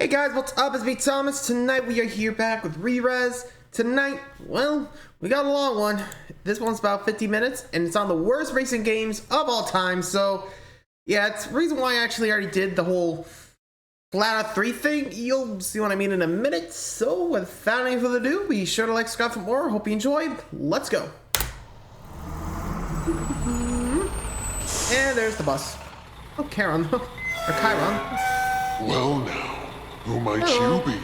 Hey guys, what's up? It's me, Thomas. Tonight we are here back with Re-Res. Tonight, well, we got a long one. This one's about 50 minutes, and it's on the worst racing games of all time. So, yeah, it's the reason why I actually already did the whole flat out 3 thing. You'll see what I mean in a minute. So, without any further ado, be sure to like, subscribe for more. Hope you enjoyed. Let's go. And there's the bus. Oh, Charon. Or Chiron. Well now, who might you be?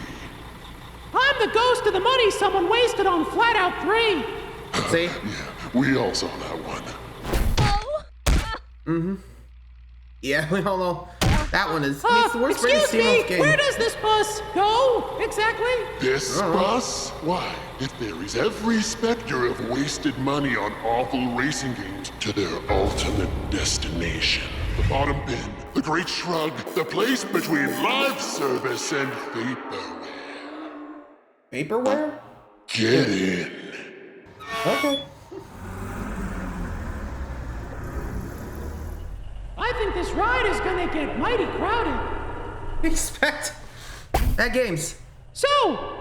I'm the ghost of the money someone wasted on Flat Out 3. See? Yeah, we all saw that one. Yeah, we all know that one is. It's the worst rated Excuse me, game. where does this bus go exactly? This bus? Why, it ferries every specter of wasted money on awful racing games to their ultimate destination. The bottom bin, the great shrug, the place between live service and vaporware. Vaporware? Get in. Okay. I think this ride is gonna get mighty crowded. Expect bad games. So,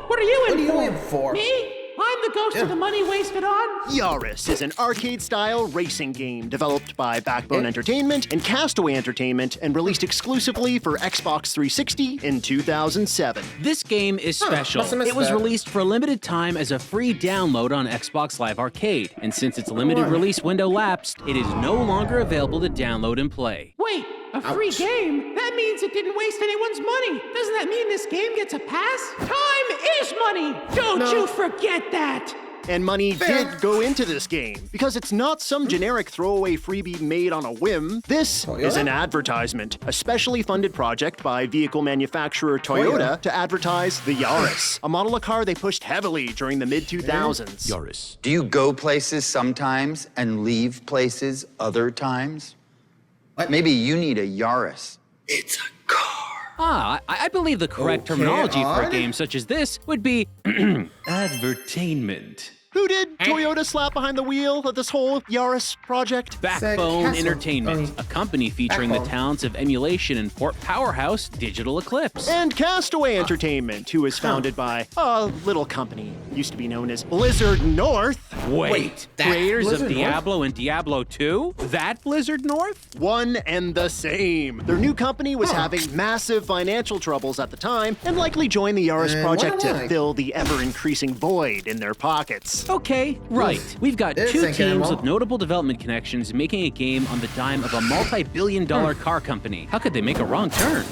what are you in for? What are you in for? Me? I'm the ghost of the money wasted on. Yaris is an arcade-style racing game developed by Backbone Entertainment and Castaway Entertainment and released exclusively for Xbox 360 in 2007. This game is special. must have missed It was that. released for a limited time as a free download on Xbox Live Arcade, and since its limited release window lapsed, it is no longer available to download and play. Wait, a free game? That means it didn't waste anyone's money. Doesn't that mean this game gets a pass? Time is money! Don't you forget that! And money did go into this game, because it's not some generic throwaway freebie made on a whim. This is an advertisement, a specially funded project by vehicle manufacturer Toyota to advertise the Yaris, a model of car they pushed heavily during the mid-2000s. Yaris. Do you go places sometimes and leave places other times? What? Maybe you need a Yaris. It's a car. I believe the correct Okay, terminology for a odd. game such as this would be advertainment. Who did Toyota slap behind the wheel of this whole Yaris project? Backbone Castle. Entertainment, a company featuring the Backbone. talents of emulation and port powerhouse Digital Eclipse. And Castaway Entertainment, who was founded by a little company, used to be known as Blizzard North. Wait, that creators Blizzard of North? Diablo and Diablo 2? That Blizzard North? One and the same. Their new company was having massive financial troubles at the time and likely joined the Yaris And project why? to fill the ever-increasing void in their pockets. Okay, right. We've got This two ain't gonna teams roll. with notable development connections making a game on the dime of a multi-billion-dollar car company. How could they make a wrong turn?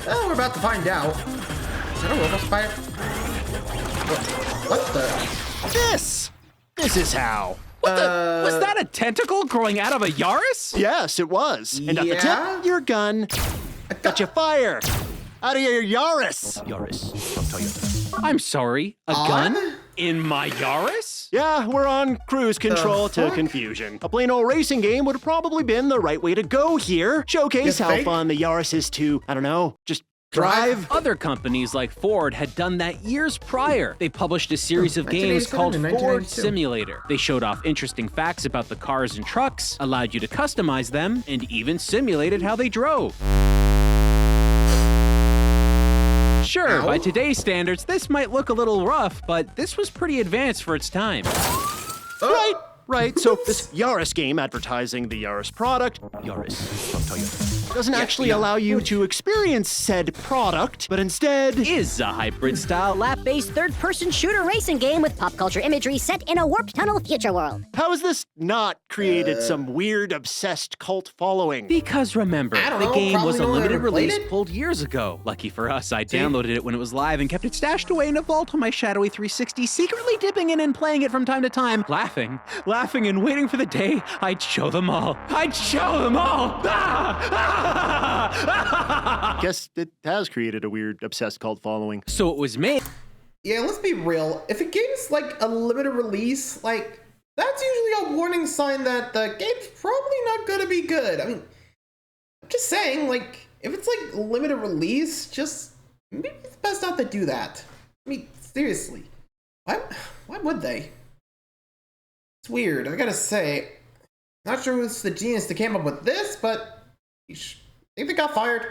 Well, we're about to find out. Is that a robot spider? What the? This is how. Was that a tentacle growing out of a Yaris? Yes, it was. And at the Yeah? tip, your gun got you fire out of your Yaris. Yaris from Toyota. I'm sorry, a gun? In my Yaris? Yeah, we're on cruise control to fuck? confusion. A plain old racing game would have probably been the right way to go here. Showcase You how think? fun the Yaris is to, I don't know, just drive. Other companies like Ford had done that years prior. They published a series of games 1987 called and Ford 1992. Simulator. They showed off interesting facts about the cars and trucks, allowed you to customize them, and even simulated how they drove. Sure, by today's standards, this might look a little rough, but this was pretty advanced for its time. Right. So this Yaris game advertising the Yaris product Yaris from Toyota. doesn't actually allow you to experience said product, but instead Is a hybrid-style lap-based third-person shooter racing game with pop culture imagery set in a warp tunnel future world. how has this not created some weird obsessed cult following? Because remember, I don't the know, game was probably a no one limited ever played release it. pulled years ago. Lucky for us, I downloaded it when it was live and kept it stashed away in a vault on my shadowy 360, secretly dipping in and playing it from time to time, laughing and waiting for the day I'd show them all. I'd show them all! Guess it has created a weird obsessed cult following. So it was made. Yeah, let's be real. If a game's like a limited release, like, that's usually a warning sign that the game's probably not gonna be good. I mean, I'm just saying, like, if it's like limited release, just maybe it's best not to do that. I mean, seriously. Why would they? It's weird, I gotta say. Not sure who's the genius that came up with this, but I think they got fired.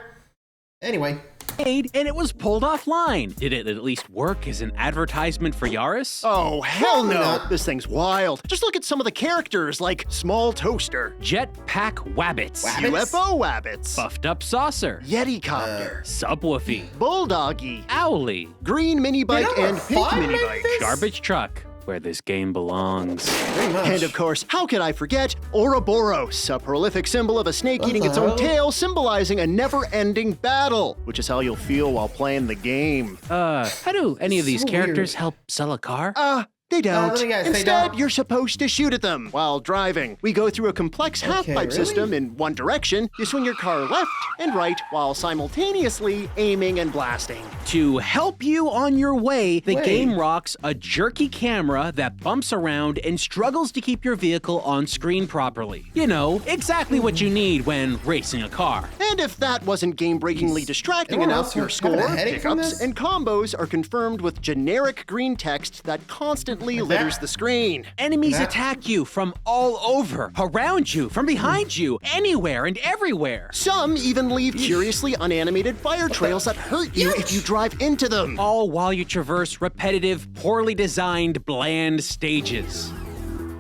Anyway. And it was pulled offline. Did it at least work as an advertisement for Yaris? Oh, hell Probably no! not. This thing's wild. Just look at some of the characters, like Small Toaster, Jetpack Wabbits. Wabbits? UFO Wabbits, Buffed Up Saucer. Yeti Copter, Subwoofy. Bulldoggy, Owly. Green Mini Bike, They and have a Pink fun Mini like Bike. this? Garbage Truck, where this game belongs. Pretty much. And of course, how could I forget Ouroboros, a prolific symbol of a snake eating its own hell? tail, symbolizing a never-ending battle, which is how you'll feel while playing the game. How do any of these So characters weird. help sell a car? They don't. let me guess, they Instead, don't? you're supposed to shoot at them while driving. We go through a complex half-pipe really? system in one direction. You swing your car left and right while simultaneously aiming and blasting. To help you on your way, the Wait. game rocks a jerky camera that bumps around and struggles to keep your vehicle on screen properly. You know, exactly what you need when racing a car. And if that wasn't game-breakingly distracting Anyone enough, else your having a score, headache from pickups, this? and combos are confirmed with generic green text that constantly litters the screen. Enemies That- attack you from all over, around you, from behind you, anywhere and everywhere. Some even leave curiously unanimated fire trails that hurt you if you drive into them. All while you traverse repetitive, poorly designed, bland stages.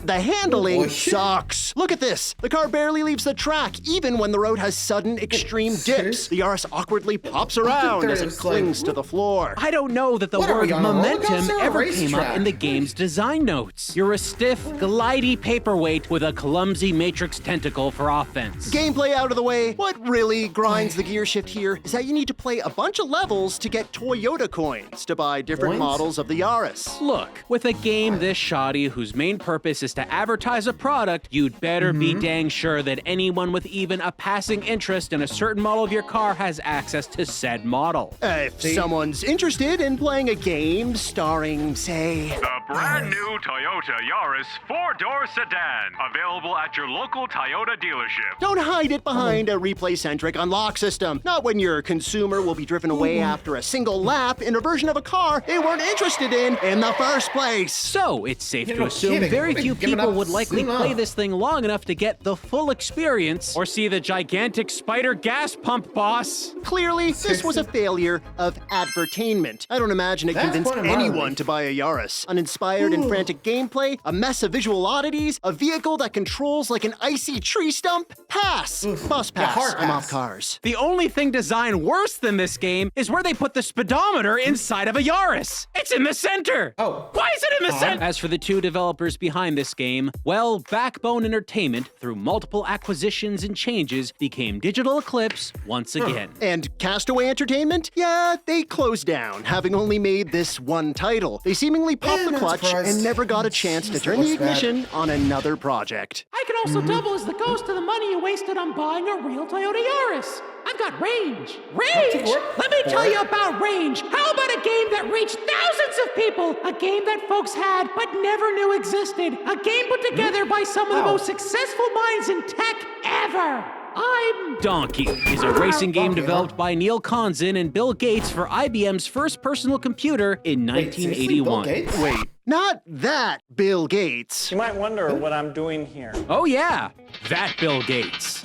The handling boy. sucks. Look at this. The car barely leaves the track, even when the road has sudden extreme dips. The Yaris awkwardly pops around as it There's, like- clings to the floor. I don't know that the What are word we on, a roller momentum coaster or a ever came up racetrack? in the game's design notes. You're a stiff, glidey paperweight with a clumsy matrix tentacle for offense. Gameplay out of the way, what really grinds the gear shift here is that you need to play a bunch of levels to get Toyota coins to buy different Coins? models of the Yaris. Look, with a game this shoddy whose main purpose is to advertise a product, you'd better be dang sure that anyone with even a passing interest in a certain model of your car has access to said model. If someone's interested in playing a game starring, say, The brand new Toyota Yaris 4-door sedan, available at your local Toyota dealership. don't hide it behind a replay-centric unlock system. Not when your consumer will be driven away after a single lap in a version of a car they weren't interested in the first place. So, it's safe You're to no assume kidding. very We've few been giving people up would likely soon play enough. this thing long enough to get the full experience or see the gigantic spider gas pump boss. Clearly, this was a failure of advertainment. I don't imagine it That's convinced quite a mildly. anyone to buy a Yaris. Uninspired and frantic gameplay, a mess of visual oddities, a vehicle that controls like an icy tree stump. Pass! Bus Yeah, pass. hard I'm pass. off cars. The only thing designed worse than this game is where they put the speedometer inside of a Yaris. It's in the center. Oh. Why is it in the center? As for the two developers behind this game, well, Backbone Entertainment, through multiple acquisitions and changes, became Digital Eclipse once again. And Castaway Entertainment? Yeah, they closed down, having only made this one title. They seemingly popped the not clutch surprised. and never got a chance to turn the Looks bad. ignition on another project. I could also double as the ghost of the money you wasted on buying a real Toyota Yaris. I've got range. Range! work Let me for tell it. you about range. How about a game that reached thousands of people? A game that folks had but never knew existed. A game put together by some of the Wow. most successful minds in tech ever. I'm Donkey is a racing game Donkey, huh? developed by Neil Konzen and Bill Gates for IBM's first personal computer in Wait, seriously? Bill 1981. Gates? Wait, not that Bill Gates. You might wonder what I'm doing here. Oh yeah, that Bill Gates.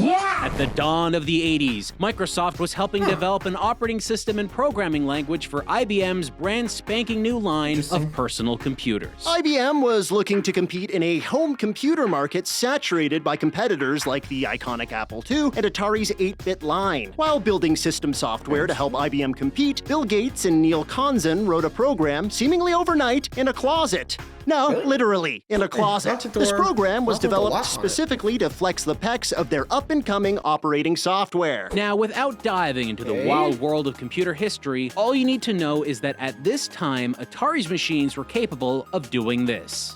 At the dawn of the 80s, Microsoft was helping develop an operating system and programming language for IBM's brand spanking new line of personal computers. IBM was looking to compete in a home computer market saturated by competitors like the iconic Apple II and Atari's 8-bit line. While building system software to help IBM compete, Bill Gates and Neil Konzen wrote a program seemingly overnight in a closet. No, literally, in a closet. Not the This door, program was not with the developed lock on it. specifically to flex the pecs of their up-and-coming operating software. Now, without diving into the wild world of computer history, all you need to know is that at this time, Atari's machines were capable of doing this.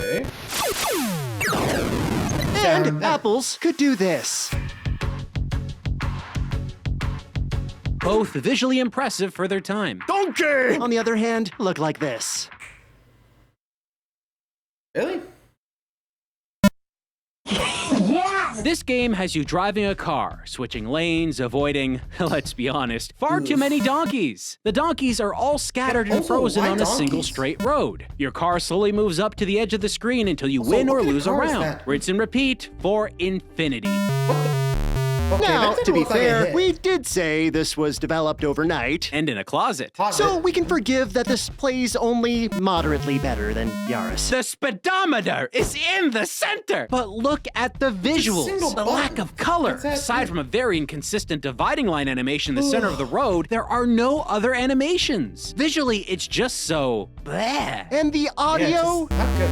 Okay. And Apples could do this. Both visually impressive for their time. Donkey! On the other hand, look like this. Really? This game has you driving a car, switching lanes, avoiding, let's be honest, far too many donkeys. The donkeys are all scattered and Also, frozen why on a single donkeys? straight road. Your car slowly moves up to the edge of the screen until you Also, win what or kind of lose a car is round. that? Rinse and repeat for infinity. What the? Okay, Now, that didn't to be look like a fair, hit. we did say this was developed overnight, And in a closet. so we can forgive that this plays only moderately better than Yaris. The speedometer is in the center! But look at the visuals. single The button. lack of color. What's that? Aside from a very inconsistent dividing line animation in the center of the road, there are no other animations. Visually, it's just so bleh. And the audio Not good.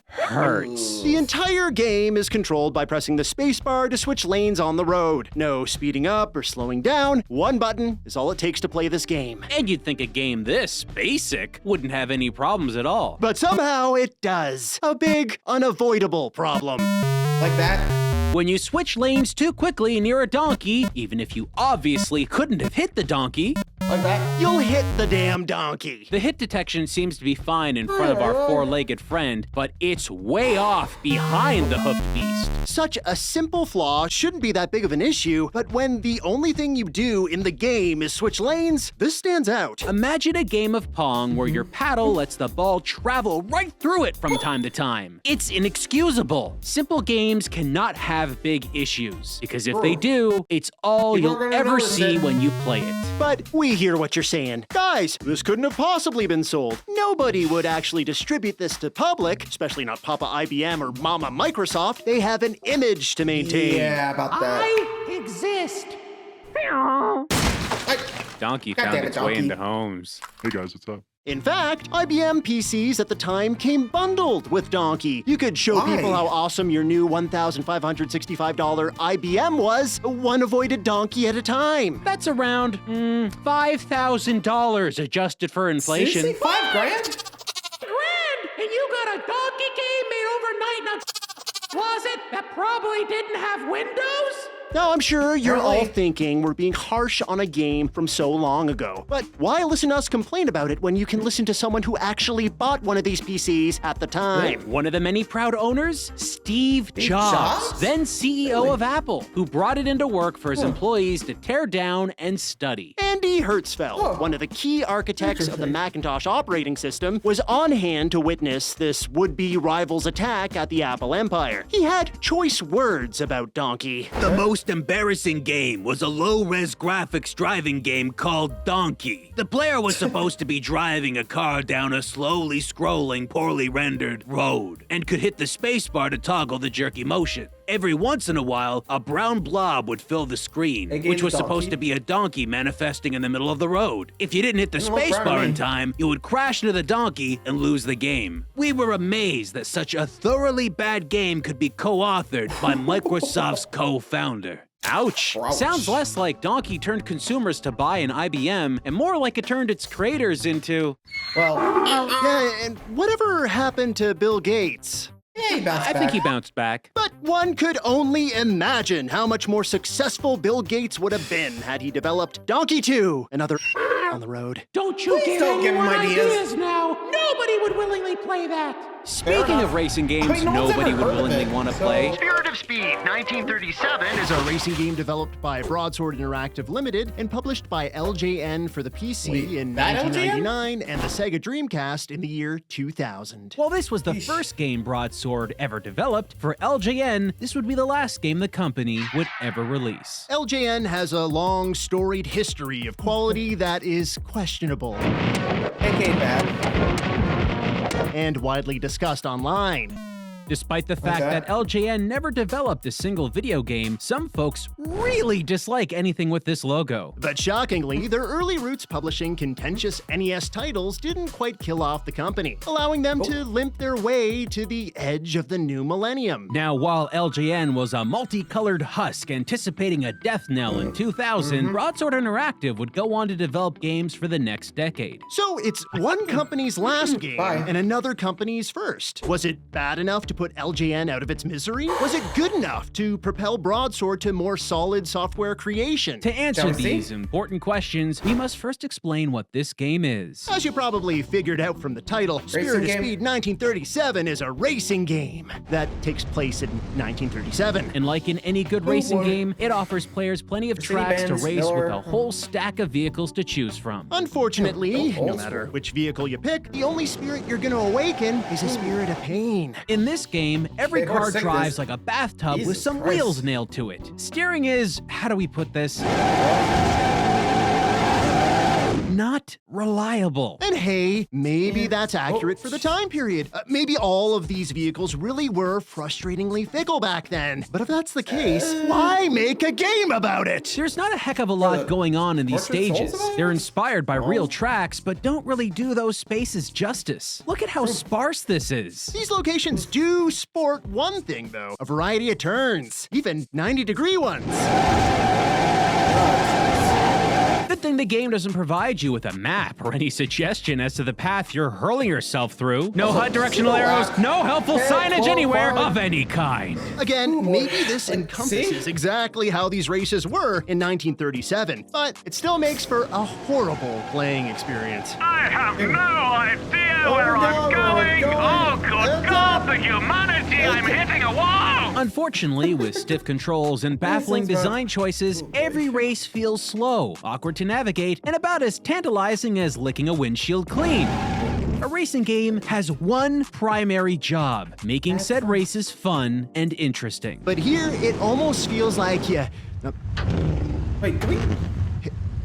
Hurts. The entire game is controlled by pressing the spacebar to switch lanes on the road. No speeding up or slowing down. One button is all it takes to play this game. And you'd think a game this basic wouldn't have any problems at all. But somehow it does. A big, unavoidable problem. Like that. When you switch lanes too quickly near a donkey, even if you obviously couldn't have hit the donkey, Like that. You'll hit the damn donkey. the hit detection seems to be fine in front of our four-legged friend, but it's way off behind the hoofed beast. Such a simple flaw shouldn't be that big of an issue, but when the only thing you do in the game is switch lanes, this stands out. Imagine a game of Pong where your paddle lets the ball travel right through it from time to time. It's inexcusable. Simple games cannot have big issues, because if they do, it's all People you'll are gonna ever notice see it. when you play it. But we hear what you're saying. Guys, this couldn't have possibly been sold. Nobody would actually distribute this to public, especially not Papa IBM or Mama Microsoft. They have an image to maintain. Yeah, about that. I exist. Donkey God found damn it, its way Donkey. into homes. Hey guys, what's up? In fact, IBM PCs at the time came bundled with Donkey. You could show Why? people how awesome your new $1,565 IBM was, one avoided donkey at a time. That's around $5,000 adjusted for inflation. Seriously? $5 grand? Grand! And you got a donkey game made overnight in a closet that probably didn't have windows? Now, I'm sure you're all Really? thinking we're being harsh on a game from so long ago. But why listen to us complain about it when you can listen to someone who actually bought one of these PCs at the time? One of the many proud owners, Steve Jobs, Jobs? then CEO of Apple, who brought it into work for his employees to tear down and study. Andy Hertzfeld, Oh. one of the key architects of the Macintosh operating system, was on hand to witness this would-be rival's attack at the Apple empire. He had choice words about Donkey. The most embarrassing game was a low-res graphics driving game called Donkey. The player was supposed to be driving a car down a slowly scrolling, poorly rendered road, and could hit the spacebar to toggle the jerky motion. Every once in a while, a brown blob would fill the screen, They gave which was donkey? supposed to be a donkey manifesting in the middle of the road. If you didn't hit the What brown spacebar in mean? time, you would crash into the donkey and lose the game. We were amazed that such a thoroughly bad game could be co-authored by Microsoft's co-founder. Ouch. Ouch. Sounds less like Donkey turned consumers to buy an IBM and more like it turned its creators into... Well, Yeah, and whatever happened to Bill Gates? yeah, he bounced I back. think he bounced back. But one could only imagine how much more successful Bill Gates would have been had he developed Donkey 2, another on the road. Don't you Please give don't give him anyone ideas. now. Nobody would willingly play that. Speaking enough. of racing games I mean, no one's nobody ever would heard of willingly it, want to so- play, Spirit of Speed 1937 is A racing game developed by Broadsword Interactive Limited and published by LJN for the PC Wait, in that 1999 and the Sega Dreamcast in the year 2000. While this was the first game Broadsword ever developed, for LJN, this would be the last game the company would ever release. LJN has a long, storied history of quality that is questionable AK bad. and widely discussed online. Despite the fact Okay. that LJN never developed a single video game, some folks really dislike anything with this logo. But shockingly, their early roots publishing contentious NES titles didn't quite kill off the company, allowing them to limp their way to the edge of the new millennium. Now, while LJN was a multicolored husk anticipating a death knell in 2000, Broadsword Interactive would go on to develop games for the next decade. So it's one company's last game Bye. and another company's first. Was it bad enough to put LJN out of its misery? Was it good enough to propel Broadsword to more solid software creation? To answer Shall we see? these important questions, we must first explain what this game is. As you probably figured out from the title, Spirit of game. Speed 1937 is a racing game that takes place in 1937. And like in any good racing boy. game, it offers players plenty of tracks to Mercedes-Benz, race with Miller. a whole stack of vehicles to choose from. Unfortunately, Oh, no old matter school. which vehicle you pick, the only spirit you're gonna awaken is a spirit of pain. In this game, every Okay, horse car sickness. drives like a bathtub with Jesus some Christ. wheels nailed to it. Steering is, how do we put this? Not reliable. And hey, maybe that's accurate for the time period. Maybe all of these vehicles really were frustratingly fickle back then. But if that's the case, why make a game about it? There's not a heck of a lot going on in these Portrait Souls stages. about it? They're inspired by real tracks, but don't really do those spaces justice. Look at how sparse this is. These locations do sport one thing, though, a variety of turns, even 90-degree ones. Good thing the game doesn't provide you with a map or any suggestion as to the path you're hurling yourself through. No HUD directional arrows, no helpful signage anywhere of any kind. Again, maybe this encompasses exactly how these races were in 1937, but it still makes for a horrible playing experience. I have no idea where I'm going. Oh, good God, the humanity! I'm hitting a wall! Unfortunately, with stiff controls and baffling design choices, every race feels slow, awkward to navigate, and about as tantalizing as licking a windshield clean. A racing game has one primary job, making said races fun and interesting. But here, it almost feels like you... Wait, can we?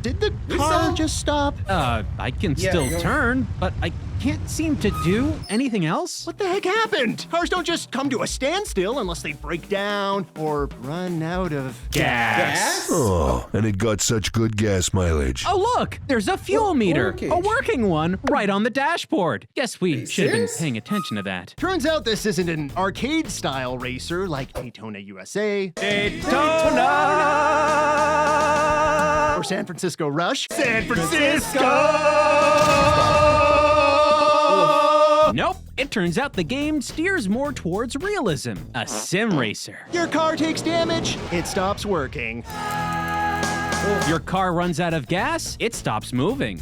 Did the car just stop? I can still turn, but I can't seem to do anything else. What the heck happened? Cars don't just come to a standstill unless they break down or run out of gas. Oh, and it got such good gas mileage. Oh, look, there's a fuel meter, gauge. a working one, right on the dashboard. Guess we should have been serious? paying attention to that. Turns out this isn't an arcade-style racer like Daytona USA or San Francisco Rush. San Francisco! Nope, it turns out the game steers more towards realism, a sim racer. Your car takes damage, it stops working. Your car runs out of gas, it stops moving.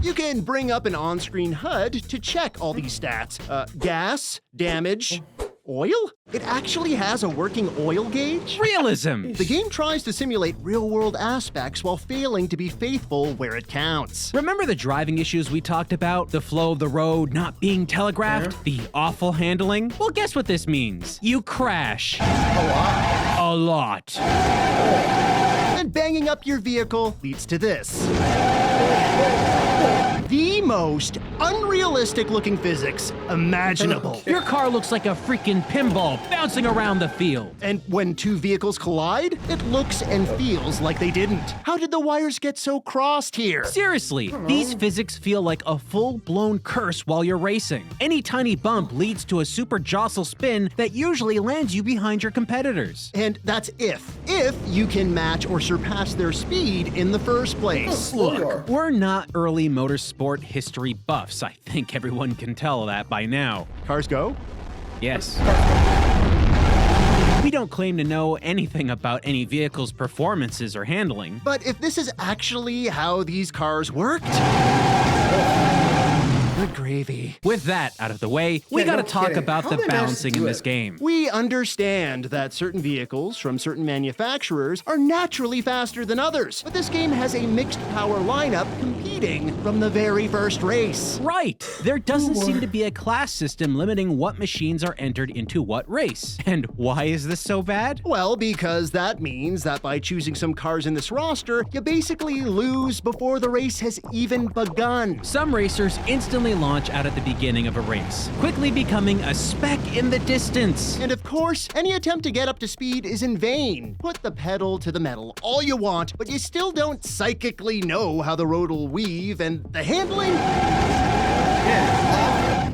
You can bring up an on-screen HUD to check all these stats. Gas, damage, oil? It actually has a working oil gauge? Realism! The game tries to simulate real-world aspects while failing to be faithful where it counts. Remember the driving issues we talked about? The flow of the road not being telegraphed? The awful handling? Well, guess what this means? You crash. A lot. And banging up your vehicle leads to this. The most unrealistic-looking physics imaginable. Your car looks like a freaking pinball bouncing around the field. And when two vehicles collide, it looks and feels like they didn't. How did the wires get so crossed here? Seriously, these physics feel like a full-blown curse while you're racing. Any tiny bump leads to a super jostle spin that usually lands you behind your competitors. And that's if you can match or surpass their speed in the first place. Look, we're not early motorsport history buffs. I think everyone can tell that by now. Cars go? Yes. We don't claim to know anything about any vehicle's performances or handling. But if this is actually how these cars worked... Good gravy. With that out of the way, we gotta talk about the balancing in this game. We understand that certain vehicles from certain manufacturers are naturally faster than others, but this game has a mixed power lineup competing from the very first race. Right! There doesn't seem to be a class system limiting what machines are entered into what race. And why is this so bad? Well, because that means that by choosing some cars in this roster, you basically lose before the race has even begun. Some racers instantly launch out at the beginning of a race, quickly becoming a speck in the distance. And of course, any attempt to get up to speed is in vain. Put the pedal to the metal all you want, but you still don't psychically know how the road will weave, and the handling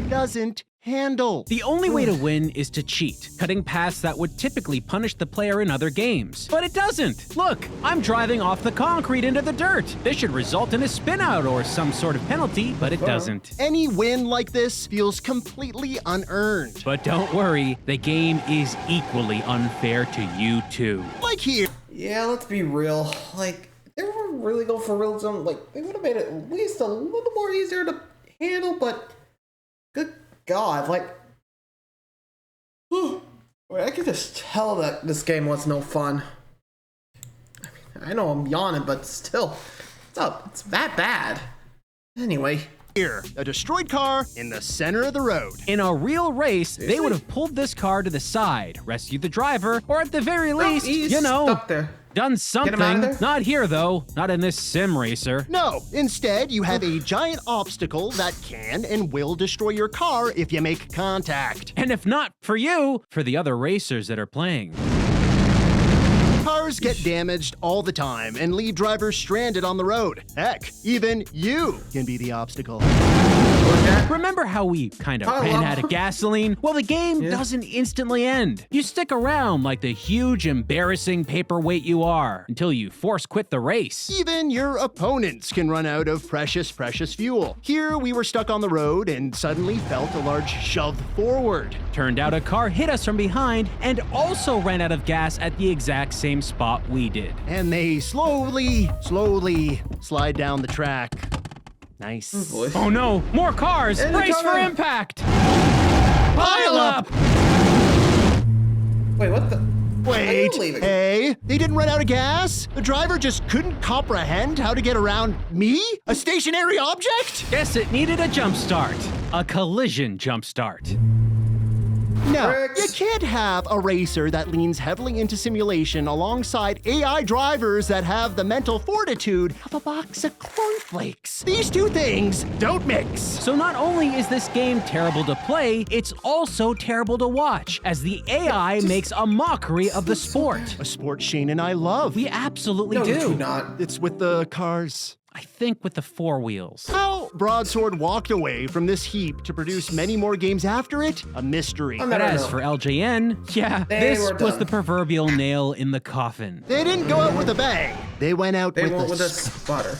doesn't handle. The only way to win is to cheat, cutting paths that would typically punish the player in other games. But it doesn't. Look, I'm driving off the concrete into the dirt. This should result in a spin out or some sort of penalty, but it doesn't. Any win like this feels completely unearned. But don't worry, the game is equally unfair to you too. Like here. Yeah, let's be real. Like, they were really go for realism. Like, they would have made it at least a little more easier to handle, but good God, like, I could just tell that this game was no fun. I know I'm yawning, but still, it's that bad. Anyway, Here, a destroyed car in the center of the road. In a real race, they would have pulled this car to the side, rescued the driver, or at the very least, you know, stuck there. done something. Not here, though. Not in this sim racer. No, instead, you have a giant obstacle that can and will destroy your car if you make contact. And if not for you, for the other racers that are playing. Cars get damaged all the time and leave drivers stranded on the road. Heck, even you can be the obstacle. Remember how we kind of ran out of gasoline? Well, the game doesn't instantly end. You stick around like the huge, embarrassing paperweight you are until you force quit the race. Even your opponents can run out of precious fuel. Here, we were stuck on the road and suddenly felt a large shove forward. Turned out a car hit us from behind and also ran out of gas at the exact same spot we did. And they slowly slide down the track. Nice. Oh no, more cars! Race for impact! Pile up! Wait, what the? Wait, hey, they didn't run out of gas? The driver just couldn't comprehend how to get around me? A stationary object? Guess it needed a jump start. A collision jump start. No, you can't have a racer that leans heavily into simulation alongside AI drivers that have the mental fortitude of a box of cornflakes. These two things don't mix. So not only is this game terrible to play, it's also terrible to watch, as the AI makes a mockery of the sport. A sport Shane and I love. We absolutely No, do. you do not. It's with the cars. I think with the four wheels. How Broadsword walked away from this heap to produce many more games after it, a mystery. But as for LJN, yeah, this was the proverbial nail in the coffin. They didn't go out with a bang. They went out with a sputter.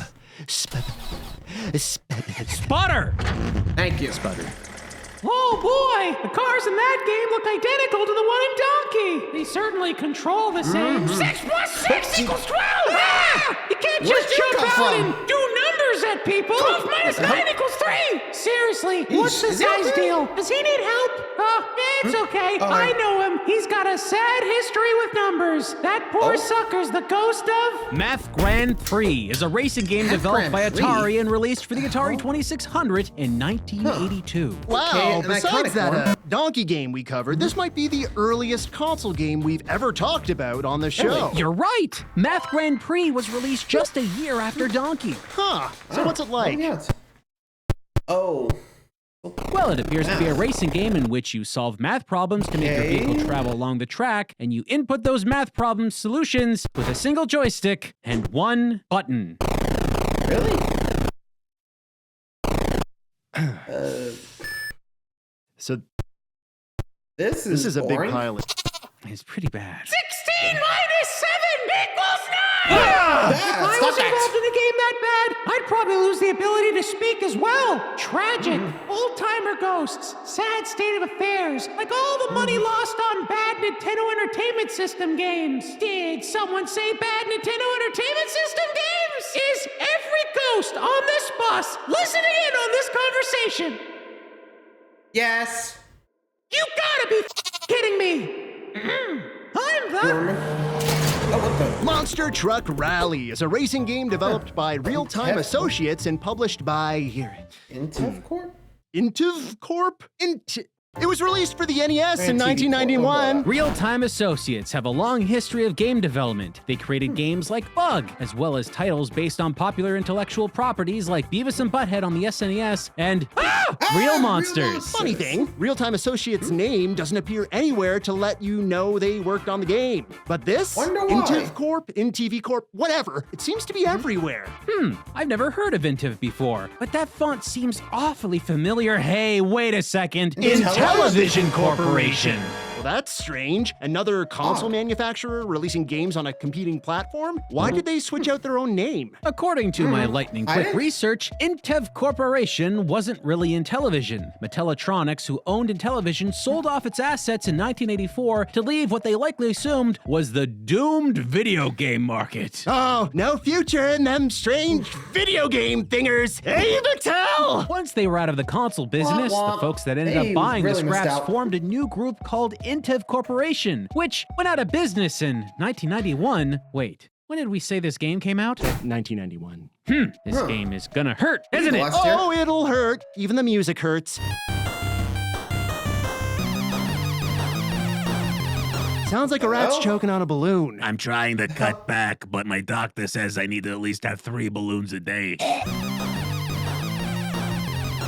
Sputter! Thank you. Sputter. Oh boy, the cars in that game look identical to the one in Donkey. They certainly control the same. 6 plus 6 equals 12! Ah! You can't just jump out and do numbers at people. 12 minus 9 equals 3! Seriously, what's this guy's deal? Does he need help? It's okay. I know him. He's got a sad history with numbers. That poor sucker's the ghost of... Math Grand Prix is a racing game developed by Atari and released for the Atari 2600 in 1982. Wow, besides that Donkey game we covered, this might be the earliest console game we've ever talked about on the show. You're right! Math Grand Prix was released just a year after Donkey. Huh, so what's it like? Well, it appears to be a racing game in which you solve math problems to make your vehicle travel along the track, and you input those math problem solutions with a single joystick and one button. Really? So this is a big boring. pile. It's pretty bad. 16 minus 7 equals 9! Yeah, If I stop was involved in a game that bad, I'd probably lose the ability to speak as well. Tragic. Old-timer ghosts. Sad state of affairs. Like all the money lost on bad Nintendo Entertainment System games. Did someone say bad Nintendo Entertainment System games? Is every ghost on this bus listening in on this conversation? Yes. You gotta be kidding me! I'm the... Monster Truck Rally is a racing game developed by Real-Time Associates and published by... Intiv Corp? Intiv Corp? It was released for the NES in 1991. Real-Time Associates have a long history of game development. They created games like Bug, as well as titles based on popular intellectual properties like Beavis and Butthead on the SNES and Real Monsters. Funny thing, Real-Time Associates' name doesn't appear anywhere to let you know they worked on the game. But this, Intiv Corp, InTV Corp, whatever, it seems to be everywhere. I've never heard of Intiv before, but that font seems awfully familiar. Hey, wait a second. Television Corporation. Well, that's strange. Another console manufacturer releasing games on a competing platform? Why did they switch out their own name? According to my lightning-quick research, Intev Corporation wasn't really in television. Matteltronics, who owned Intellivision, sold off its assets in 1984 to leave what they likely assumed was the doomed video game market. Oh, no future in them strange video game thingers. Hey, Mattel! Once they were out of the console business, the folks that ended up buying the scraps formed a new group called Intev Corporation, which went out of business in 1991. Wait. When did we say this game came out? 1991. This game is gonna hurt, isn't it? Oh, it'll hurt. Even the music hurts. Sounds like a rat's choking on a balloon. I'm trying to cut back, but my doctor says I need to at least have 3 balloons a day.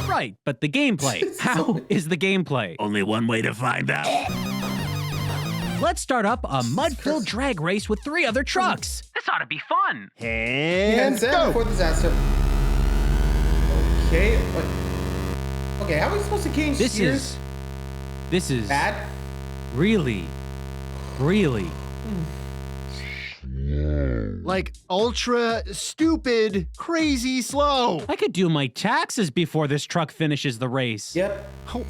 Right, but the gameplay. How is the gameplay? Only one way to find out. Let's start up a mud-filled drag race with 3 other trucks. This ought to be fun. And go. Before disaster. Okay. Wait. Okay, how are we supposed to change gears? This is bad. Really. Like ultra stupid, crazy slow. I could do my taxes before this truck finishes the race. Yep. Hold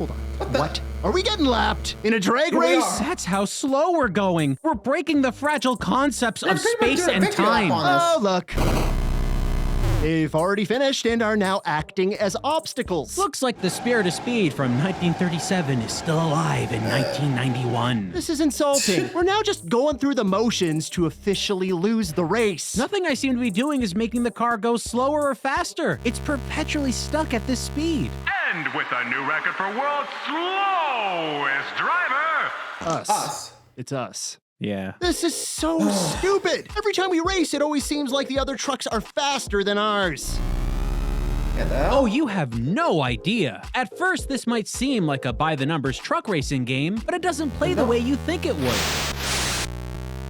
on. What? Are we getting lapped in a drag race? That's how slow we're going. We're breaking the fragile concepts of space and time. Oh, look. They've already finished and are now acting as obstacles. Looks like the Spirit of Speed from 1937 is still alive in 1991. This is insulting. We're now just going through the motions to officially lose the race. Nothing I seem to be doing is making the car go slower or faster. It's perpetually stuck at this speed. And with a new record for world's slowest driver. Us. It's us. Yeah. This is so stupid. Every time we race, it always seems like the other trucks are faster than ours. Oh, you have no idea. At first, this might seem like a by-the-numbers truck racing game, but it doesn't play the way you think it would.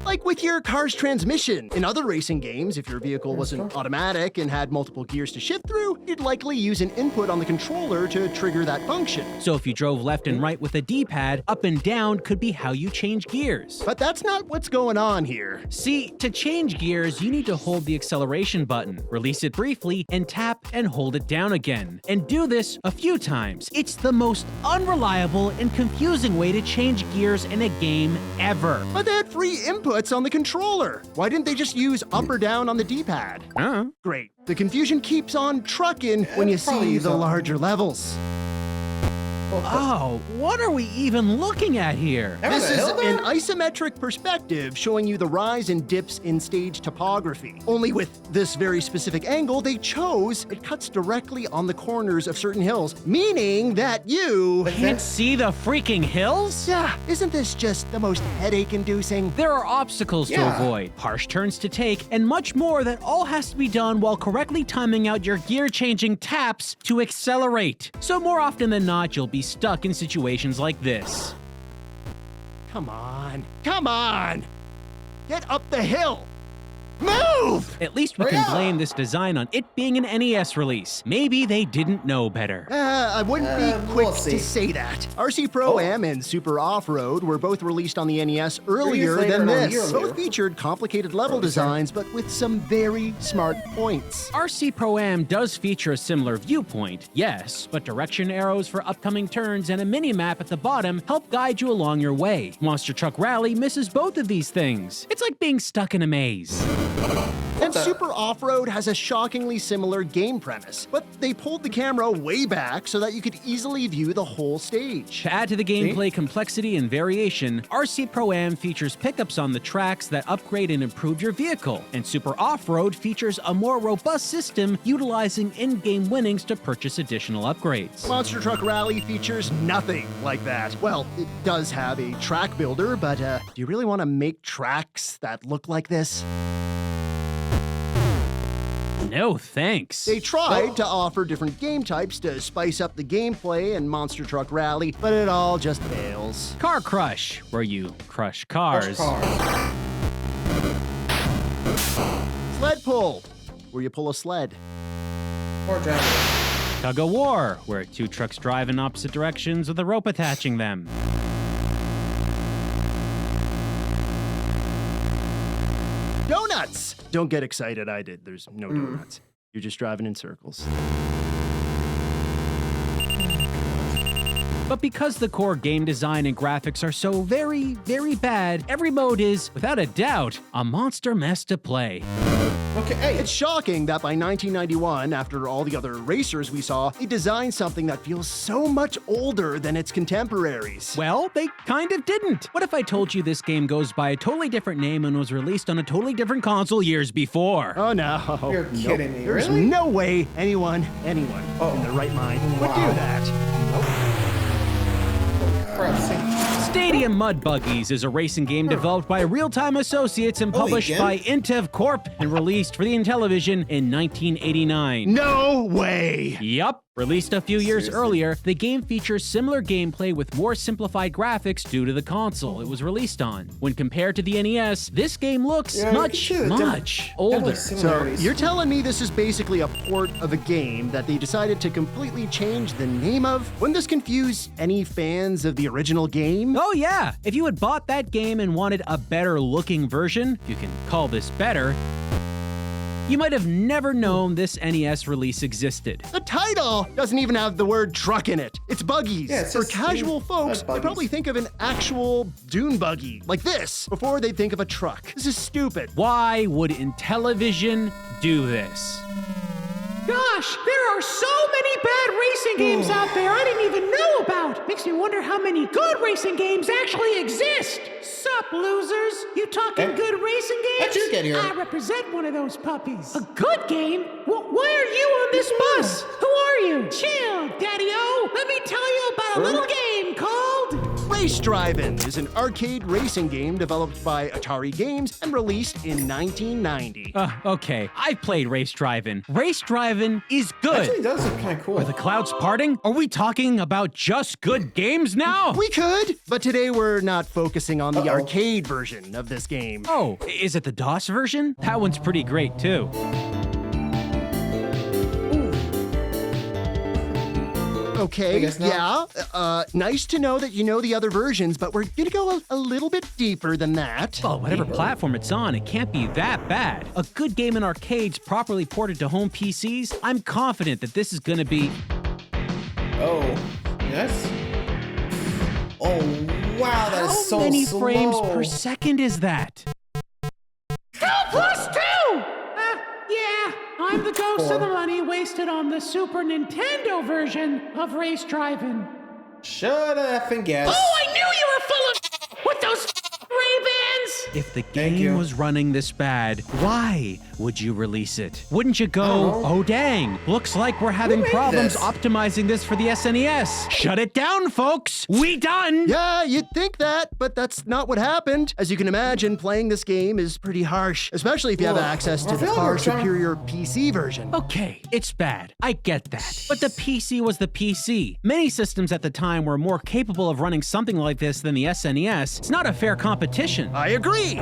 Like with your car's transmission. In other racing games, if your vehicle wasn't automatic and had multiple gears to shift through, you'd likely use an input on the controller to trigger that function. So if you drove left and right with a D-pad, up and down could be how you change gears. But that's not what's going on here. See, to change gears, you need to hold the acceleration button, release it briefly, and tap and hold it down again. And do this a few times. It's the most unreliable and confusing way to change gears in a game ever. But they had free inputs on the controller. Why didn't they just use up or down on the D-pad? Great. The confusion keeps on trucking when you see the larger levels. Oh, what are we even looking at here? This is an isometric perspective showing you the rise and dips in stage topography. Only with this very specific angle they chose, it cuts directly on the corners of certain hills, meaning that you can't see the freaking hills? Yeah, isn't this just the most headache-inducing? There are obstacles to avoid, harsh turns to take, and much more that all has to be done while correctly timing out your gear-changing taps to accelerate. So more often than not, you'll be stuck in situations like this. Come on. Get up the hill. Move! At least we can blame this design on it being an NES release. Maybe they didn't know better. I wouldn't be quick to say that. RC Pro-Am and Super Off-Road were both released on the NES earlier than this. Both featured complicated level designs, but with some very smart points. RC Pro-Am does feature a similar viewpoint, yes, but direction arrows for upcoming turns and a mini-map at the bottom help guide you along your way. Monster Truck Rally misses both of these things. It's like being stuck in a maze. And Super Off-Road has a shockingly similar game premise, but they pulled the camera way back so that you could easily view the whole stage. To add to the gameplay complexity and variation, RC Pro-Am features pickups on the tracks that upgrade and improve your vehicle, and Super Off-Road features a more robust system utilizing in-game winnings to purchase additional upgrades. Monster Truck Rally features nothing like that. Well, it does have a track builder, but do you really want to make tracks that look like this? No, thanks. They tried to offer different game types to spice up the gameplay in Monster Truck Rally, but it all just fails. Car Crush, where you crush cars. Sled Pull, where you pull a sled. Or driving. Tug of War, where 2 trucks drive in opposite directions with a rope attaching them. Donuts! Don't get excited, I did. There's no donuts. You're just driving in circles. But because the core game design and graphics are so very, very bad, every mode is, without a doubt, a monster mess to play. Okay, hey. It's shocking that by 1991, after all the other racers we saw, they designed something that feels so much older than its contemporaries. Well, they kind of didn't. What if I told you this game goes by a totally different name and was released on a totally different console years before? Oh no. You're kidding me, There's really? no way anyone in their right mind would do that. Stadium Mud Buggies is a racing game developed by Real-Time Associates and published by Intev Corp and released for the Intellivision in 1989. No way! Yup. Released a few years earlier, the game features similar gameplay with more simplified graphics due to the console it was released on. When compared to the NES, this game looks much older. So you're telling me this is basically a port of a game that they decided to completely change the name of? Wouldn't this confuse any fans of the original game? Oh yeah! If you had bought that game and wanted a better looking version, if you can call this better, you might have never known this NES release existed. The title doesn't even have the word truck in it. It's buggies. Yeah, it's For just casual folks, they probably think of an actual dune buggy, like this, before they think of a truck. This is stupid. Why would Intellivision do this? Gosh, there are so many bad racing games out there I didn't even know about. Makes me wonder how many good racing games actually exist. Sup, losers? You talking good racing games? How'd you get here? I represent one of those puppies. A good game? Why are you on this bus? Who are you? Chill, Daddy-O. Let me tell you about a little game called... Race Drivin is an arcade racing game developed by Atari Games and released in 1990. Okay, I've played Race Drivin. Race Drivin is good. Actually, it does look kind of cool. Are the clouds parting? Are we talking about just good games now? We could, but today we're not focusing on the arcade version of this game. Oh, is it the DOS version? That one's pretty great too. Okay, nice to know that you know the other versions, but we're gonna go a little bit deeper than that. Well, whatever platform it's on, it can't be that bad. A good game in arcades properly ported to home PCs, I'm confident that this is gonna be... Oh, yes? Oh, wow, that is so slow. How many frames per second is that? 2 plus 2! Yeah, I'm the ghost of the money wasted on the Super Nintendo version of Race Drivin. Shut up and guess. Oh, I knew you were full of with those Ray-Bans! If the game was running this bad, why would you release it? Wouldn't you go, oh dang, looks like we're having problems optimizing this for the SNES. Shut it down, folks! We done! Yeah, you'd think that, but that's not what happened. As you can imagine, playing this game is pretty harsh, especially if you have access to the far superior PC version. Okay, it's bad. I get that. But the PC was the PC. Many systems at the time were more capable of running something like this than the SNES. It's not a fair competition. I agree.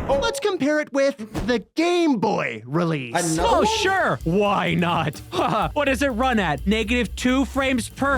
Let's compare it with the Game Boy release. Oh, sure. Why not? What does it run at? -2 frames per...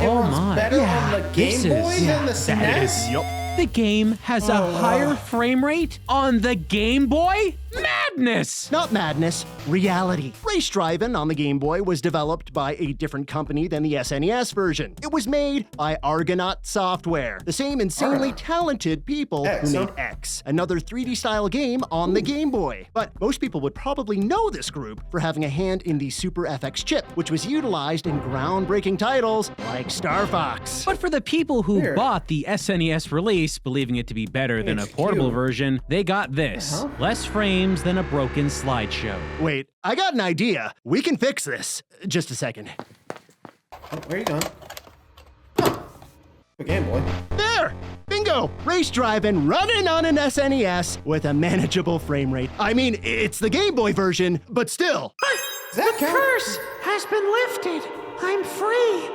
Oh my. Better on the Game Boy than the SNES? The game has a higher frame rate on the Game Boy? Madness! Not madness, reality. Race Drivin on the Game Boy was developed by a different company than the SNES version. It was made by Argonaut Software, the same insanely talented people who made X, another 3D-style game on the Game Boy. But most people would probably know this group for having a hand in the Super FX chip, which was utilized in groundbreaking titles like Star Fox. But for the people who bought the SNES release, believing it to be better than a portable version, they got this. Less frames than a broken slideshow. Wait, I got an idea. We can fix this. Just a second. Where are you going? The Game Boy. There! Bingo! Race Drivin running on an SNES with a manageable frame rate. I mean, it's the Game Boy version, but still. The curse has been lifted. I'm free.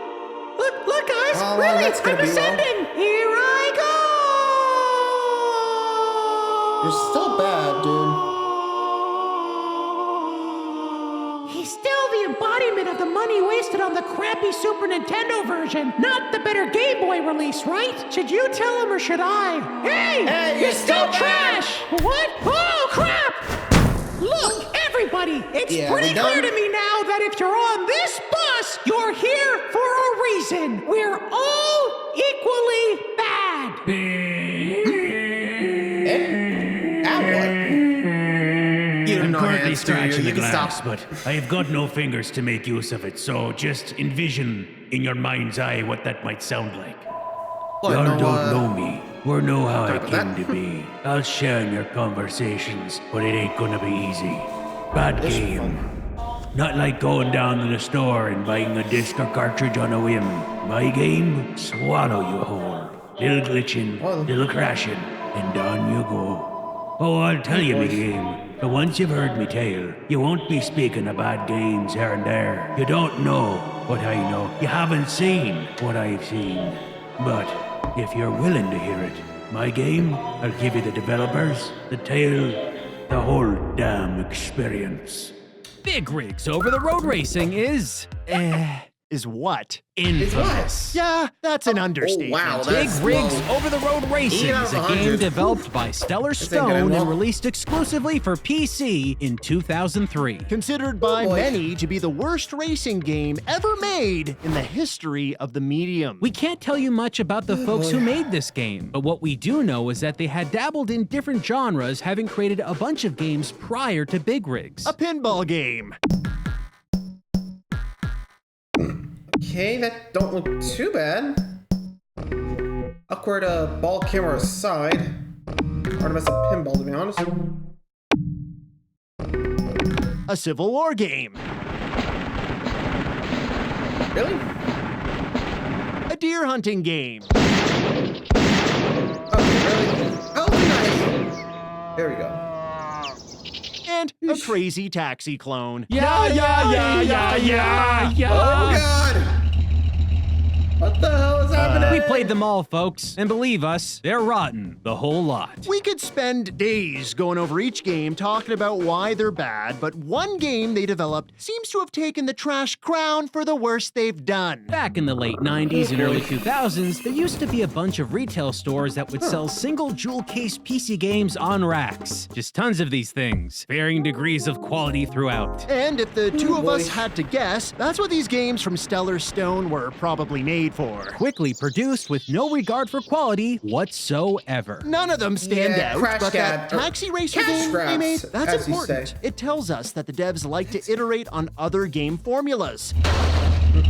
Look, guys, really, I'm ascending. Here I go. You're still bad, dude. He's still the embodiment of the money wasted on the crappy Super Nintendo version, not the better Game Boy release, right? Should you tell him or should I? Hey, you're still trash! What? Oh, crap! Look, everybody, it's pretty clear to me now that if you're on this bus, you're here for a reason. We're all equally bad. What? currently hands, do you? scratching the You can glass, stop. but I have got no fingers to make use of it, so just envision in your mind's eye what that might sound like. What, Y'all no, don't know me or know how I about came that? to be. I'll share in your conversations, but it ain't gonna be easy. Bad game. Not like going down to the store and buying a disc or cartridge on a whim. My game, swallow you whole. Little glitching, little crashing, and down you go. Oh, I'll tell you, me game. But once you've heard me tale, you won't be speaking of bad games here and there. You don't know what I know. You haven't seen what I've seen. But if you're willing to hear it, my game, I'll give you the developers, the tale, the whole damn experience. Big Rigs Over the Road Racing is what? infamous. Yeah, that's an understatement. wow, Big that's Rigs low. Over the Road Racing 8 out is of a game 100. developed by Stellar ain't gonna Stone end and well. released exclusively for PC in 2003. Considered by boy. many to be the worst racing game ever made in the history of the medium. We can't tell you much about the folks who made this game, but what we do know is that they had dabbled in different genres, having created a bunch of games prior to Big Rigs. A pinball game. Okay, that don't look too bad. Awkward ball camera aside. Hard to mess up pinball, to be honest. A Civil War game. Really? A deer hunting game. Okay, really? Oh, nice. There we go. And a crazy taxi clone. Yeah. Oh god! What the hell is happening? We played them all, folks, and believe us, they're rotten, the whole lot. We could spend days going over each game talking about why they're bad, but one game they developed seems to have taken the trash crown for the worst they've done. Back in the late 90s and early 2000s, there used to be a bunch of retail stores that would sell single jewel case PC games on racks. Just tons of these things, varying degrees of quality throughout. And if the two of us had to guess, that's what these games from Stellar Stone were probably made for. Quickly produced with no regard for quality whatsoever. None of them stand Yeah, out, Crash but Cad, that or taxi racer cash game they grabs, made, that's as you important. say. It tells us that the devs like to iterate on other game formulas.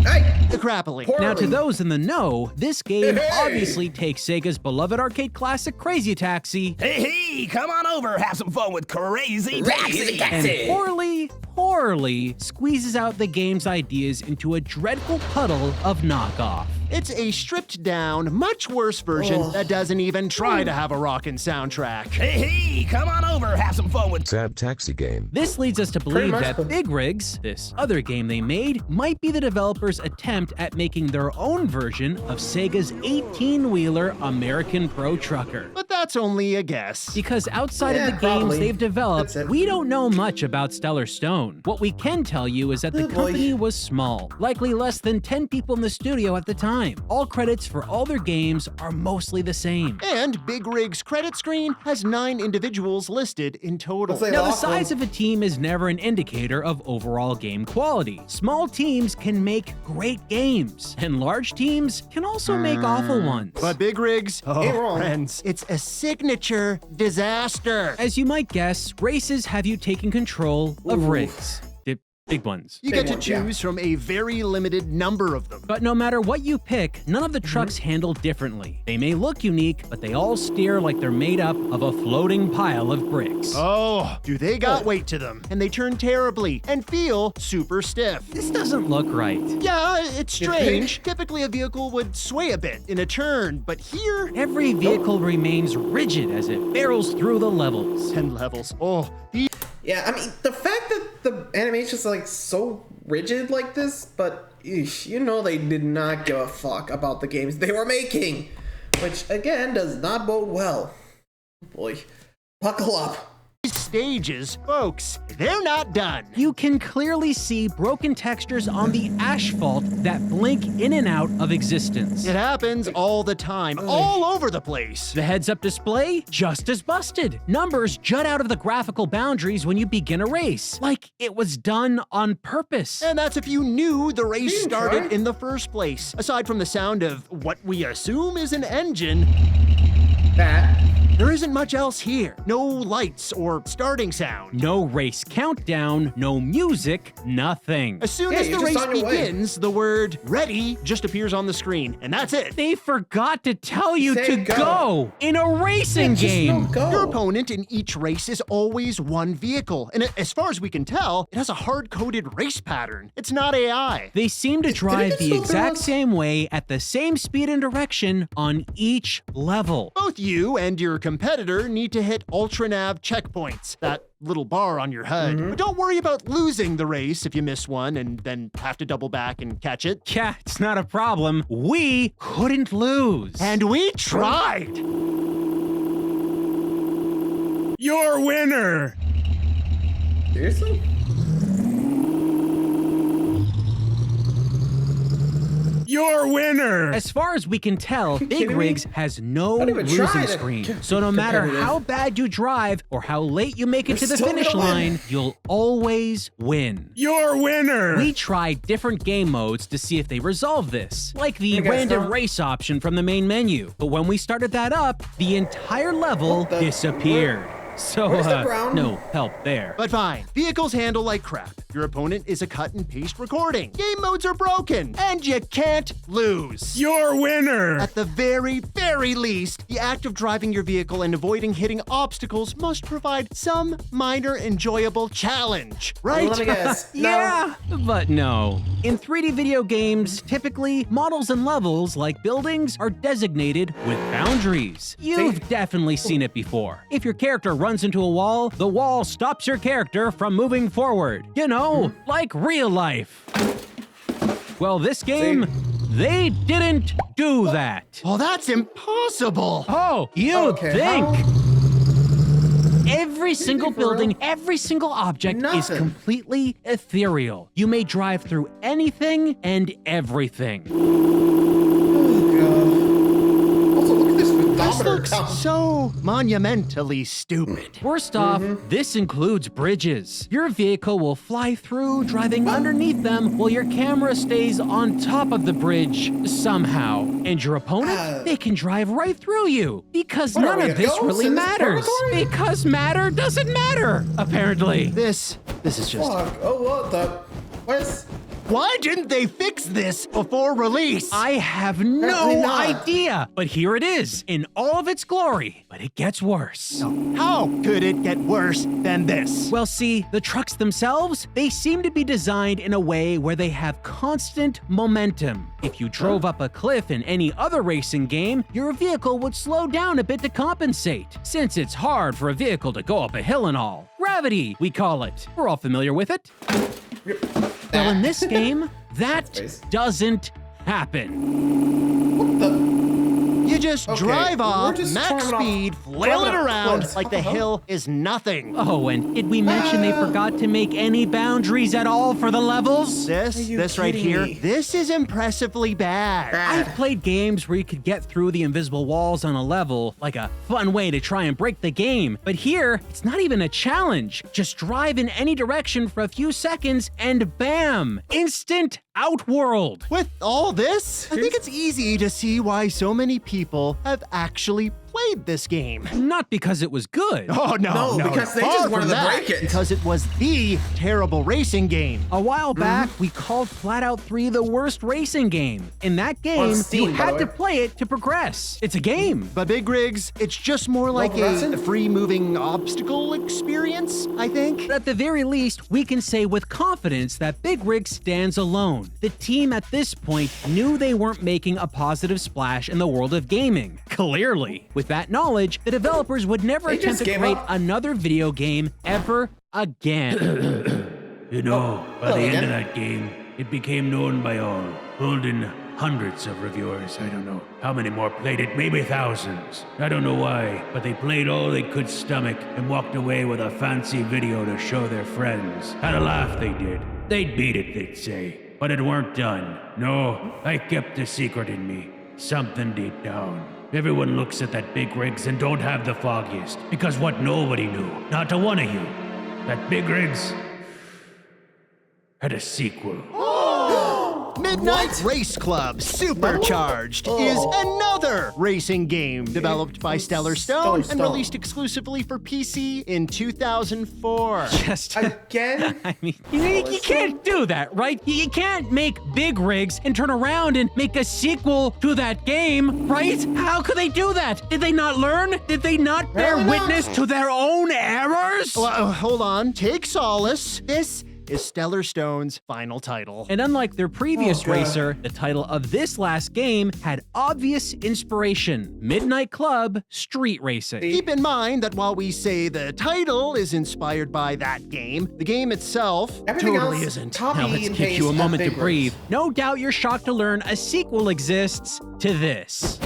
Hey! Crappily. Now, to those in the know, this game obviously takes Sega's beloved arcade classic Crazy Taxi Hey, come on over, have some fun with Crazy Taxi. and poorly squeezes out the game's ideas into a dreadful puddle of knockoff. It's a stripped down, much worse version that doesn't even try to have a rockin' soundtrack. Hey, come on over, have some fun with Sad taxi game. This leads us to believe much. that Big Rigs, this other game they made, might be the developers' attempt at making their own version of Sega's 18-wheeler American Pro Trucker. But that's only a guess. Because outside Yeah, of the games probably. they've developed, That's it. we don't know much about Stellar Stone. What we can tell you is that the Oh, boy. company was small, likely less than 10 people in the studio at the time. All credits for all their games are mostly the same. And Big Rig's credit screen has 9 individuals listed in total. Let's say Now, the awesome. size of a team is never an indicator of overall game quality. Small teams can make great games, and large teams can also make awful ones. But Big Rigs, Ain't wrong. friends, it's a signature disaster. As you might guess, races have you taking control of rigs. Big ones. You get to choose from a very limited number of them. But no matter what you pick, none of the trucks handle differently. They may look unique, but they all steer like they're made up of a floating pile of bricks. Oh, do they got weight to them? And they turn terribly and feel super stiff. This doesn't look right. Yeah, it's strange. Typically a vehicle would sway a bit in a turn, but here... Every vehicle remains rigid as it barrels through the levels. 10 levels. Oh, Yeah, I mean, the fact that the animation's like so rigid like this, but eesh, you know they did not give a fuck about the games they were making, which again does not bode well. Boy, buckle up. these stages, folks, they're not done. You can clearly see broken textures on the asphalt that blink in and out of existence. It happens all the time, all over the place. The heads-up display, just as busted. Numbers jut out of the graphical boundaries when you begin a race, like it was done on purpose. And that's if you knew the race started in the first place. Aside from the sound of what we assume is an engine. That There isn't much else here. No lights or starting sound. No race countdown, no music, nothing. As soon as the race begins, the word ready just appears on the screen, and that's it. They forgot to tell you to go in a racing game. Your opponent in each race is always one vehicle, and as far as we can tell, it has a hard-coded race pattern. It's not AI. They seem to drive the exact same way at the same speed and direction on each level. Both you and your competitor need to hit ultra-nav checkpoints, that little bar on your HUD. But don't worry about losing the race if you miss one and then have to double back and catch it. Yeah, it's not a problem. We couldn't lose. And we tried. Your winner! Seriously? Your winner! As far as we can tell, Big Rigs has no losing screen. So no matter how bad you drive or how late you make it to the finish line, you'll always win. Your winner! We tried different game modes to see if they resolve this, like the random race option from the main menu. But when we started that up, the entire level disappeared. So, no help there. But fine, vehicles handle like crap. Your opponent is a cut and paste recording. Game modes are broken, and you can't lose. Your winner! At the very, very least, the act of driving your vehicle and avoiding hitting obstacles must provide some minor enjoyable challenge, right? Let me guess. Yeah, but no. In 3D video games, typically, models and levels, like buildings, are designated with boundaries. You've definitely seen it before. If your character runs into a wall, the wall stops your character from moving forward. You know, like real life. Well, this game, they didn't do that. Well, that's impossible. Oh, you think? Every single building, every single object is completely ethereal. You may drive through anything and everything. This looks so monumentally stupid. Worst off, this includes bridges. Your vehicle will fly through, driving underneath them, while your camera stays on top of the bridge somehow. And your opponent, they can drive right through you. Because none of this really matters. Because matter doesn't matter, apparently. This is just... Fuck. Oh, what the... What's... Why didn't they fix this before release? I have no idea, but here it is in all of its glory, but it gets worse. How could it get worse than this? Well, see, the trucks themselves, they seem to be designed in a way where they have constant momentum. If you drove up a cliff in any other racing game, your vehicle would slow down a bit to compensate, since it's hard for a vehicle to go up a hill and all. Gravity, we call it. We're all familiar with it. Well, in this game, that doesn't happen. What the... You just drive off, max speed, flailing around like the hill is nothing. Oh, and did we mention they forgot to make any boundaries at all for the levels? This right here, this is impressively bad. I've played games where you could get through the invisible walls on a level, like a fun way to try and break the game. But here, it's not even a challenge. Just drive in any direction for a few seconds and bam! Instant Outworld! With all this, I think it's easy to see why so many people have actually played this game. Not because it was good. Oh, no, because they just wanted to break it. Because it was the terrible racing game. A while back, we called Flat Out 3 the worst racing game. In that game, you had to play it to progress. It's a game. But Big Rigs, it's just more like a free-moving obstacle experience, I think. At the very least, we can say with confidence that Big Rigs stands alone. The team at this point knew they weren't making a positive splash in the world of gaming. Clearly. With that knowledge, the developers would never attempt to create another video game ever again. You know, by the end of that game, it became known by all, holding hundreds of reviewers. I don't know how many more played it, maybe thousands. I don't know why, but they played all they could stomach and walked away with a fancy video to show their friends. Had a laugh, they did. They'd beat it, they'd say. But it weren't done. No, I kept a secret in me. Something deep down. Everyone looks at that Big Rigs and don't have the foggiest. Because what nobody knew, not a one of you, that Big Rigs had a sequel. Midnight Race Club Supercharged is another racing game developed by Stellar Stone and released exclusively for PC in 2004. Just again? I mean, you can't do that, right? You can't make big rigs and turn around and make a sequel to that game, right? How could they do that? Did they not learn? Did they not bear witness to their own errors? Well, hold on. Take solace. This is Stellar Stone's final title. And unlike their previous racer, the title of this last game had obvious inspiration: Midnight Club Street Racing. Keep in mind that while we say the title is inspired by that game, the game itself totally isn't. Now let's give you a moment to breathe. No doubt you're shocked to learn a sequel exists to this.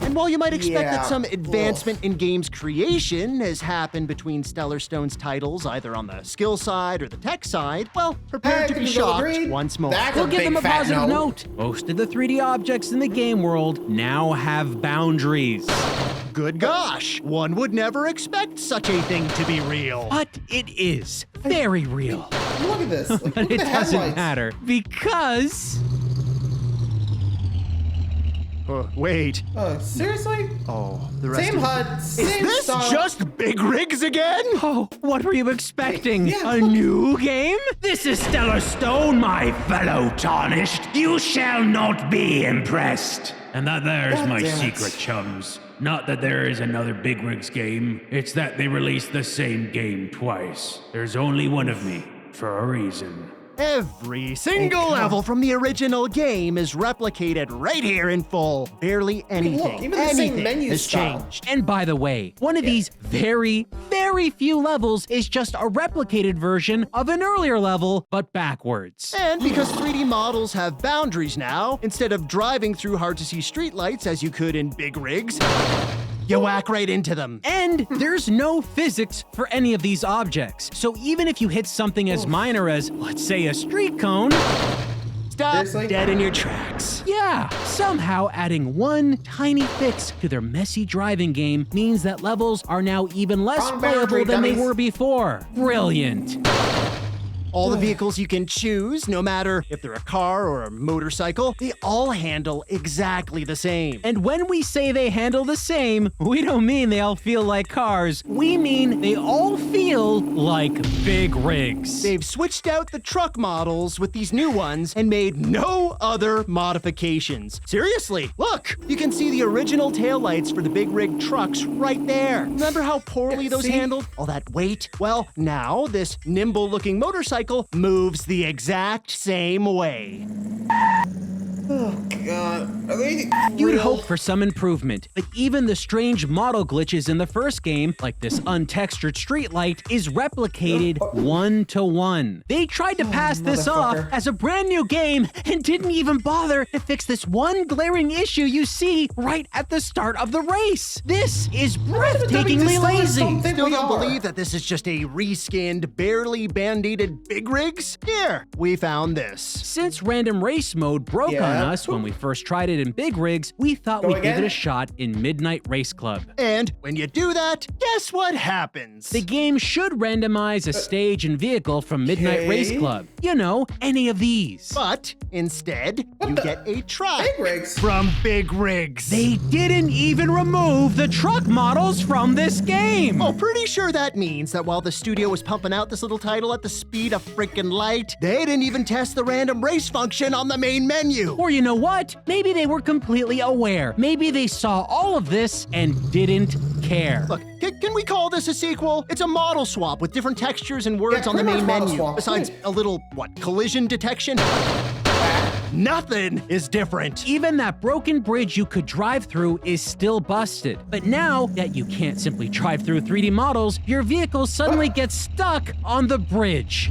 And while you might expect that some advancement in games creation has happened between Stellar Stone's titles, either on the skill side or the tech side, well, prepare to be shocked once more. We'll give them a positive note. Most of the 3D objects in the game world now have boundaries. Good gosh, one would never expect such a thing to be real. But it is very real. Look at this. Like, But it doesn't matter because... Wait. Seriously? Oh, the rest Same of HUD, same Is this style. just big rigs again? Oh, what were you expecting? A new game? This is Stellar Stone, my fellow tarnished. You shall not be impressed. And that there's my secret, chums. Not that there is another Big Rigs game. It's that they released the same game twice. There's only one of me, for a reason. Every single level from the original game is replicated right here in full. Barely anything, even the same anything menu has style. changed. And by the way, one of these very, very few levels is just a replicated version of an earlier level, but backwards. And because 3D models have boundaries now, instead of driving through hard-to-see streetlights as you could in Big Rigs, you whack right into them. And there's no physics for any of these objects. So even if you hit something as minor as, let's say, a street cone, stop dead in your tracks. Yeah, somehow adding one tiny fix to their messy driving game means that levels are now even less playable than they were before. Brilliant. All the vehicles you can choose, no matter if they're a car or a motorcycle, they all handle exactly the same. And when we say they handle the same, we don't mean they all feel like cars. We mean they all feel like big rigs. They've switched out the truck models with these new ones and made no other modifications. Seriously, look! You can see the original taillights for the big rig trucks right there. Remember how poorly those handled? All that weight? Well, now this nimble-looking motorcycle moves the exact same way. Oh, God. Are they You'd real? hope for some improvement, but even the strange model glitches in the first game, like this untextured streetlight, is replicated 1-to-1. They tried to pass this off as a brand new game and didn't even bother to fix this one glaring issue you see right at the start of the race. This is breathtakingly lazy. Still don't believe that this is just a reskinned, barely band-aided Big Rigs? Here, we found this. Since random race mode broke on us when we first tried it in Big Rigs, we thought we'd give it a shot in Midnight Race Club. And when you do that, guess what happens? The game should randomize a stage and vehicle from Midnight Race Club. You know, any of these. But instead, you get a truck from Big Rigs. They didn't even remove the truck models from this game. Oh, pretty sure that means that while the studio was pumping out this little title at the speed of freaking light, they didn't even test the random race function on the main menu. Or you know what? Maybe they were completely aware. Maybe they saw all of this and didn't care. Look, can we call this a sequel? It's a model swap with different textures and words on the main menu. Besides a little, collision detection? Nothing is different. Even that broken bridge you could drive through is still busted. But now that you can't simply drive through 3D models, your vehicle suddenly gets stuck on the bridge.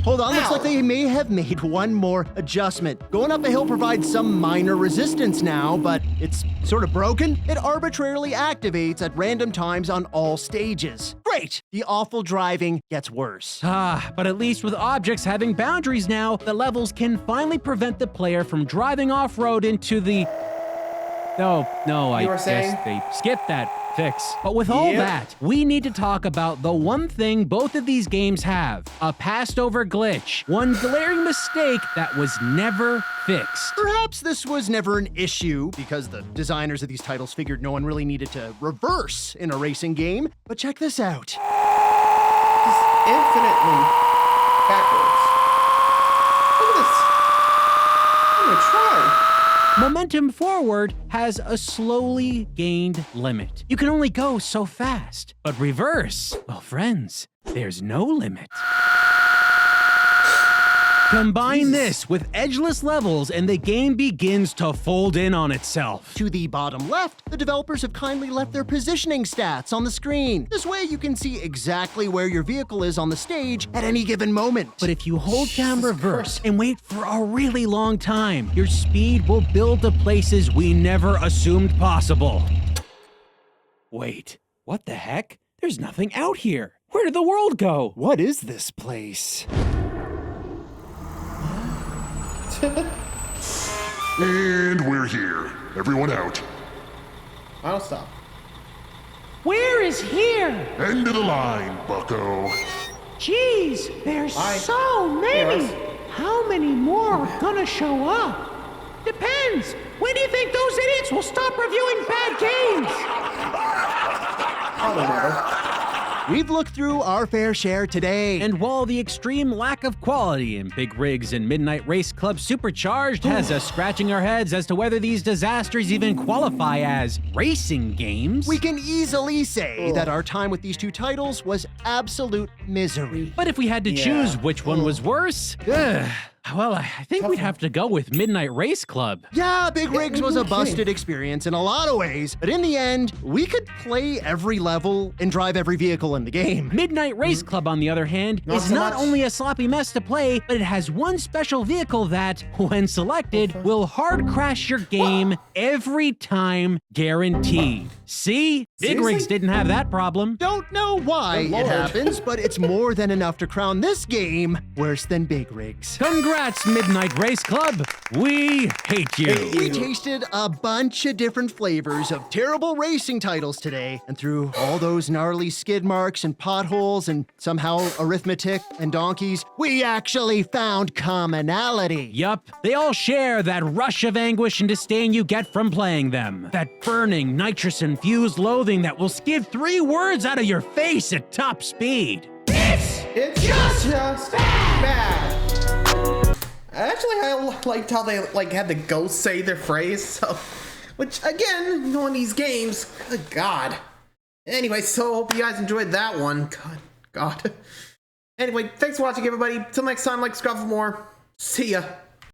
Hold on, looks like they may have made one more adjustment. Going up a hill provides some minor resistance now, but it's sort of broken. It arbitrarily activates at random times on all stages. Great! The awful driving gets worse. But at least with objects having boundaries now, the levels can finally prevent the player from driving off-road into the No, I You were saying? guess they skipped that fix. But with all that, we need to talk about the one thing both of these games have: a passed over glitch, one glaring mistake that was never fixed. Perhaps this was never an issue because the designers of these titles figured no one really needed to reverse in a racing game. But check this out. Just infinitely backwards. Look at this. I'm gonna try. Momentum forward has a slowly gained limit. You can only go so fast. But reverse, well, friends, there's no limit. Combine this with edgeless levels and the game begins to fold in on itself. To the bottom left, the developers have kindly left their positioning stats on the screen. This way you can see exactly where your vehicle is on the stage at any given moment. But if you hold down reverse and wait for a really long time, your speed will build to places we never assumed possible. Wait, what the heck? There's nothing out here. Where did the world go? What is this place? And we're here. Everyone out. I'll stop. Where is here? End of the line, bucko. Jeez, there's so many. How many more are gonna show up? Depends. When do you think those idiots will stop reviewing bad games? Probably never. We've looked through our fair share today. And while the extreme lack of quality in Big Rigs and Midnight Race Club Supercharged has us scratching our heads as to whether these disasters even qualify as racing games, we can easily say that our time with these two titles was absolute misery. But if we had to choose which one was worse, well, I think we'd have to go with Midnight Race Club. Yeah, Big Rigs was a busted experience in a lot of ways, but in the end, we could play every level and drive every vehicle in the game. Midnight Race Club, on the other hand, is not only a sloppy mess to play, but it has one special vehicle that, when selected, will hard crash your game every time, guaranteed. See? Big Rigs didn't have that problem. Don't know why it happens, but it's more than enough to crown this game worse than Big Rigs. Congrats, Midnight Race Club. We hate you. We tasted a bunch of different flavors of terrible racing titles today, and through all those gnarly skid marks and potholes and somehow arithmetic and donkeys, we actually found commonality. Yup, they all share that rush of anguish and disdain you get from playing them. That burning, nitrous-infused loathing that will skid 3 words out of your face at top speed. It's just bad. Actually, I liked how they had the ghosts say their phrase, so, which again, knowing these games, good God. Anyway, so hope you guys enjoyed that one. God. Anyway, thanks for watching, everybody. Till next time, like, subscribe for more. See ya.